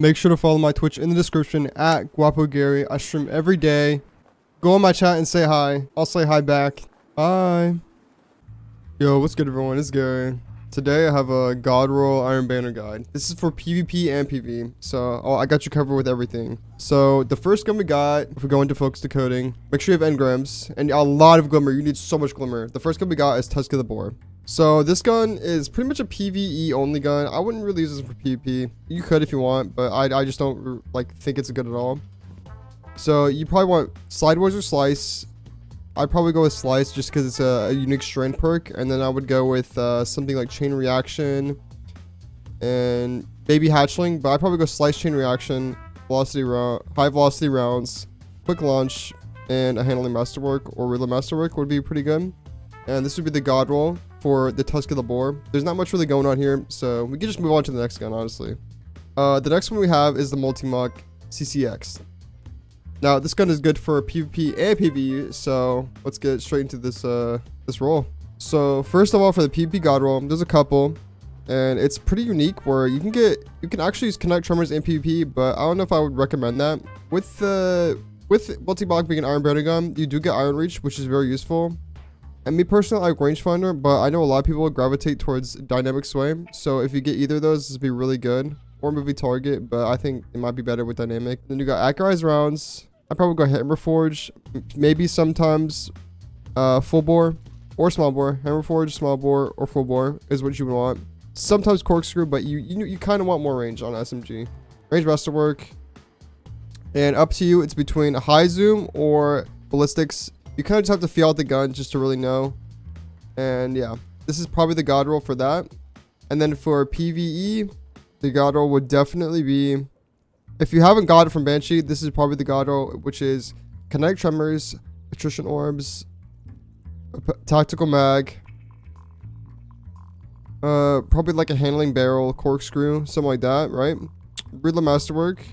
Make sure to follow my Twitch in the description at Guapo Gary. I stream every day. Go on my chat and say hi. I'll say hi back. Bye. Yo, what's good everyone? It's Gary. Today I have a God Roll Iron Banner guide. This is for PvP and PvE. So I got you covered with everything. So the first gun we got, if we go into focus decoding, make sure you have engrams and a lot of glimmer. You need so much glimmer. The first gun we got is Tusk Boore. So this gun is pretty much a PvE only gun. I wouldn't really use this for PvP. You could if you want, but I just don't like think it's good at all. So you probably want Sideways or Slice. I'd probably go with Slice just because it's a unique strain perk, and then I would go with something like Chain Reaction and Baby Hatchling, but I'd probably go Slice, Chain Reaction, high velocity rounds, quick launch, and a Handling Masterwork or Riddler Masterwork would be pretty good. And this would be the God Roll for the Tusk Boore. There's not much really going on here, so we can just move on to the next gun, honestly. The next one we have is the Multimok CCX. Now, this gun is good for PvP and PvE, so let's get straight into this this roll. So first of all, for the PvP God Roll, there's a couple, and it's pretty unique where you can actually use Kinetic Tremors in PvP, but I don't know if I would recommend that. With Multimok being an Iron Banner gun, you do get Iron Reach, which is very useful. And me personally, I like Rangefinder, but I know a lot of people gravitate towards Dynamic Sway. So if you get either of those, this would be really good. Or movie Target, but I think it might be better with Dynamic. Then you got Accurized Rounds. I'd probably go Hammer Forge. Maybe sometimes Full Bore or Small Bore. Hammer Forge, Small Bore, or Full Bore is what you would want. Sometimes Corkscrew, but you kind of want more range on SMG. Range Masterwork. And up to you, it's between a High Zoom or Ballistics. You kind of just have to feel out the gun just to really know. And yeah, this is probably the God Roll for that. And then for PvE, the God Roll would definitely be, if you haven't got it from Banshee, this is probably the God Roll, which is Kinetic Tremors, Attrition Orbs, Tactical Mag, probably like a Handling Barrel, Corkscrew, something like that, right? Riddler Masterwork,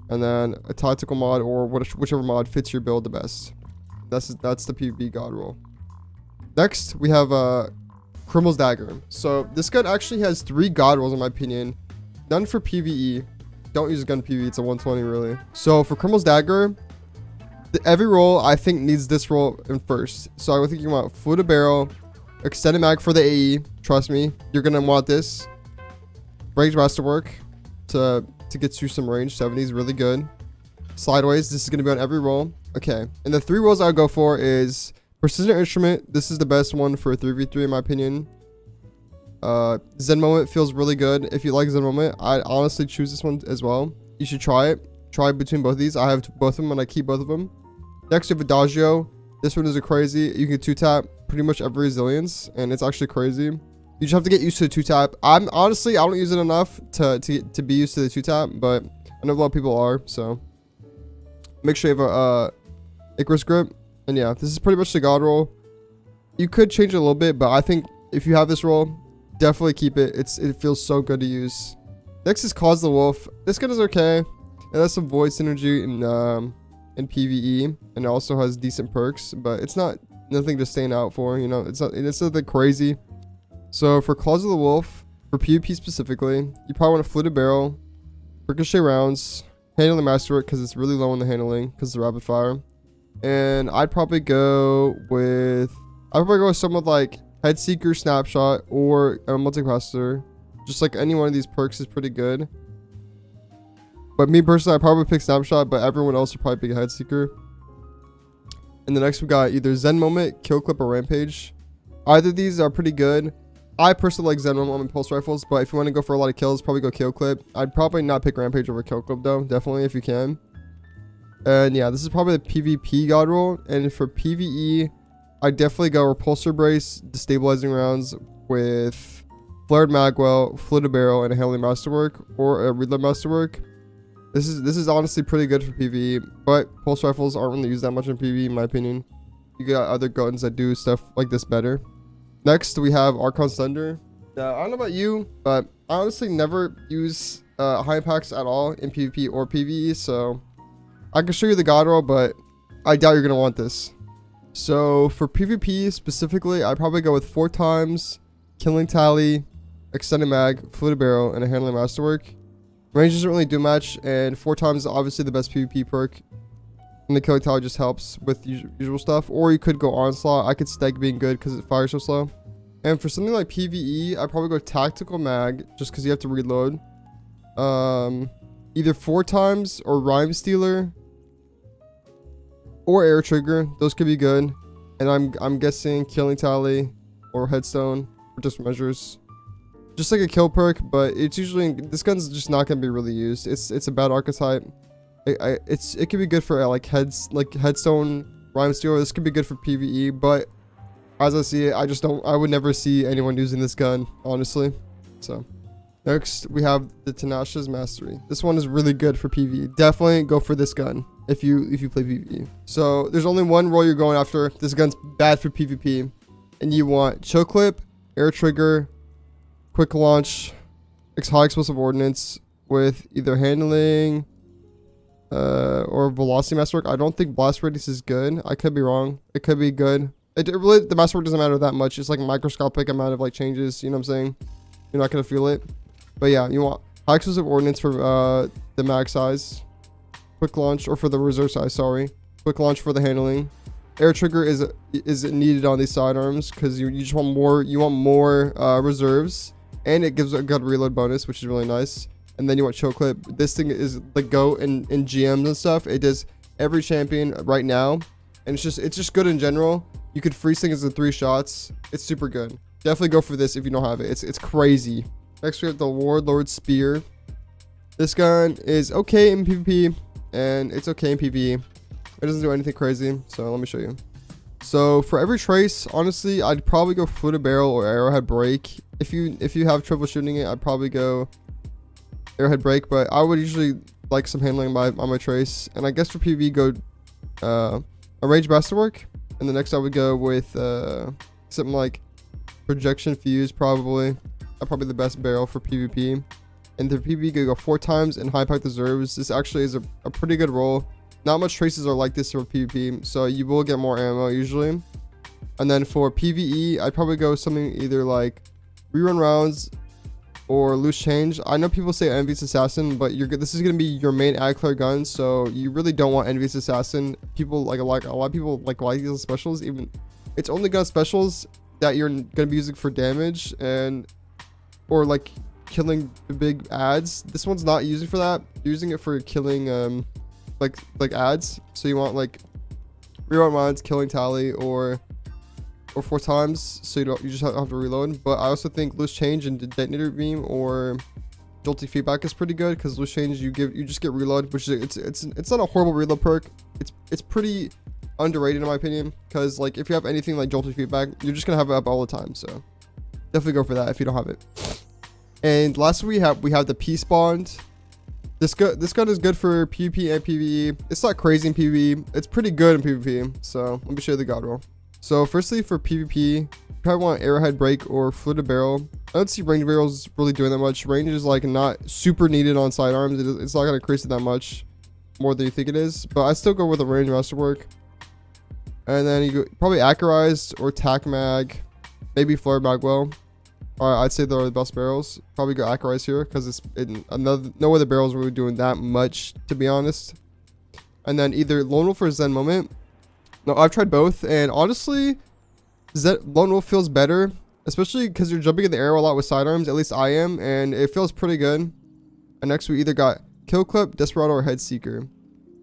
and then a Tactical Mod or whichever mod fits your build the best. That's the PvP God Roll. Next, we have Criml Dagger. So this gun actually has 3 God Rolls in my opinion. None for PvE. Don't use a gun PvE. It's a 120 really. So for Criml Dagger, every roll I think needs this roll in first. So I think you want Fluted Barrel, Extended Mag for the AE. Trust me, you're gonna want this. Range Masterwork to get you some range. 70 is really good. Sideways, this is gonna be on every roll. Okay, and the 3 rolls I would go for is Precision Instrument. This is the best one for 3v3 in my opinion. Zen Moment feels really good. If you like Zen Moment, I'd honestly choose this one as well. You should try it. Try between both of these. I have both of them and I keep both of them. Next, you have Adagio. This one is a crazy. You can 2-tap pretty much every resilience, and it's actually crazy. You just have to get used to the 2-tap. I don't use it enough to be used to the 2-tap, but I know a lot of people are, so make sure you have a Icarus Grip. And yeah, this is pretty much the God Roll. You could change it a little bit, but I think if you have this roll, definitely keep it. It feels so good to use. Next is Cause the Wolf. This gun is okay. It has some void synergy in PvE, and it also has decent perks, but it's nothing to stand out for. You know, it's nothing crazy. So for Claws of the Wolf, for PvP specifically, you probably want a Fluted Barrel, Ricochet Rounds, Handling Masterwork because it's really low on the handling because it's rapid fire. And I'd probably go with someone like Head Seeker, Snapshot, or a Multicapacitor. Just like any one of these perks is pretty good. But me personally, I probably pick Snapshot, but everyone else would probably pick Head Seeker. And the next we got either Zen Moment, Kill Clip, or Rampage. Either of these are pretty good. I personally like Zen Moment and Pulse Rifles, but if you want to go for a lot of kills, probably go Kill Clip. I'd probably not pick Rampage over Kill Clip though, definitely if you can. And yeah, this is probably the PvP God Roll. And for PvE, I'd definitely go Repulsor Brace, Destabilizing Rounds with Flared Magwell, Fluted Barrel, and a Handling Masterwork or a Riddler Masterwork. This is honestly pretty good for PvE, but Pulse Rifles aren't really used that much in PvE in my opinion. You got other guns that do stuff like this better. Next, we have Archon Thunder. Now, I don't know about you, but I honestly never use high impacts at all in PvP or PvE, so I can show you the God Roll, but I doubt you're going to want this. So for PvP specifically, I'd probably go with 4 times, Killing Tally, Extended Mag, Fluted Barrel, and a Handling Masterwork. Range doesn't really do much, and 4 times is obviously the best PvP perk. And the killing tower just helps with usual stuff. Or you could go onslaught. I could stag being good because it fires so slow. And for something like PvE, I'd probably go tactical mag just because you have to reload. Either 4 times or rhyme stealer or air trigger. Those could be good. And I'm guessing killing tally or headstone for just measures. Just like a kill perk, but it's usually this gun's just not gonna be really used. It's a bad archetype. It could be good for like headstone, rhyme stealer. This could be good for PvE, but as I see it, I would never see anyone using this gun, honestly. So next we have the Tanasha's Mastery. This one is really good for PvE. Definitely go for this gun if you play PvE. So there's only one role you're going after. This gun's bad for PvP, and you want chill clip, air trigger, quick launch, high explosive ordnance with either handling or velocity masterwork. I don't think blast radius is good. I could be wrong. It could be good. It really, the masterwork doesn't matter that much. It's like a microscopic amount of like changes. You know what I'm saying? You're not gonna feel it. But yeah, you want high explosive ordnance for the mag size, quick launch, or for the reserve size. Sorry, quick launch for the handling. Air trigger is needed on these sidearms because you just want more. You want more reserves, and it gives a good reload bonus, which is really nice. And then you want chill clip. This thing is the GOAT in GMs and stuff. It does every champion right now, and it's just good in general. You could freeze things in 3 shots. It's super good. Definitely go for this if you don't have it. It's crazy. Next we have the Warlord Spear. This gun is okay in PvP and it's okay in PvE. It doesn't do anything crazy. So let me show you. So for every trace, honestly, I'd probably go fluted barrel or arrowhead break. If you have trouble shooting it, I'd probably go arrowhead break. But I would usually like some handling on my trace. And I guess for PvE, go a range masterwork. And the next I would go with something like projection fuse, probably. Probably the best barrel for PvP. And the PvP could go 4 times and high impact reserves. This actually is a pretty good roll. Not much traces are like this for PvP, so you will get more ammo usually. And then for PvE, I'd probably go something either like rerun rounds or loose change. I know people say Envious Assassin, but this is gonna be your main ad clear gun, so you really don't want Envious Assassin. People like a lot of people like these specials. Even it's only gun specials that you're gonna be using for damage and or like killing the big ads. This one's not using for that. You're using it for killing like ads. So you want like rerun rounds, killing tally, or 4 times, so you just have to reload. But I also think loose change and detonator beam or jolty feedback is pretty good because loose change you just get reload, which is it's not a horrible reload perk. It's pretty underrated in my opinion because like if you have anything like jolty feedback, you're just gonna have it up all the time. So definitely go for that if you don't have it. And lastly, we have the Peace Bond. This gun is good for PvP and PvE. It's not crazy in PvE. It's pretty good in PvP. So let me show you the god roll. So firstly, for PvP, you probably want arrowhead break or fluted barrel. I don't see range barrels really doing that much. Range is like not super needed on sidearms. It's not gonna increase it that much more than you think it is. But I still go with a range masterwork. And then you go probably accurized or tac mag, maybe flare magwell. I'd say they're the best barrels. Probably go accurized here because no other barrels are really doing that much, to be honest. And then either Lone Wolf or Zen Moment. No, I've tried both, and honestly, Lone Wolf feels better, especially because you're jumping in the air a lot with sidearms. At least I am, and it feels pretty good. And next we either got Kill Clip, Desperado, or Head Seeker.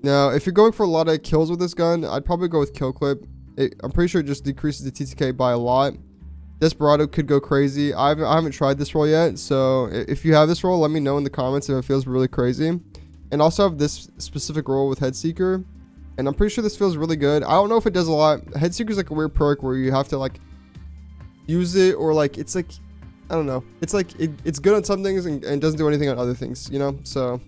Now, if you're going for a lot of kills with this gun, I'd probably go with Kill Clip. I'm pretty sure it just decreases the TTK by a lot. Desperado could go crazy. I haven't tried this roll yet, so if you have this roll, let me know in the comments if it feels really crazy. And also have this specific roll with Head Seeker, and I'm pretty sure this feels really good. I don't know if it does a lot. Head Seeker is like a weird perk where you have to like use it, or like it's like I don't know. It's like it's good on some things and doesn't do anything on other things, you know. So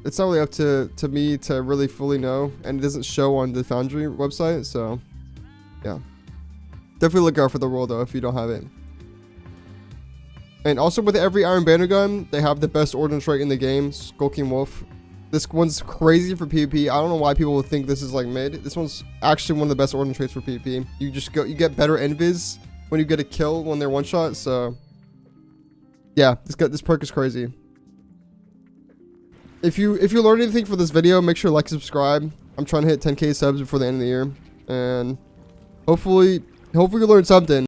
it's not really up to me to really fully know, and it doesn't show on the Foundry website. So yeah. Definitely look out for the roll though if you don't have it. And also with every Iron Banner gun, they have the best ordnance rate in the game, Skulking Wolf. This one's crazy for PvP. I don't know why people would think this is like mid. This one's actually one of the best ordnance rates for PvP. You get better invis when you get a kill when they're one shot. So yeah, this perk is crazy. if you learned anything for this video, make sure to like and subscribe. I'm trying to hit 10K subs before the end of the year, and hopefully you learned something.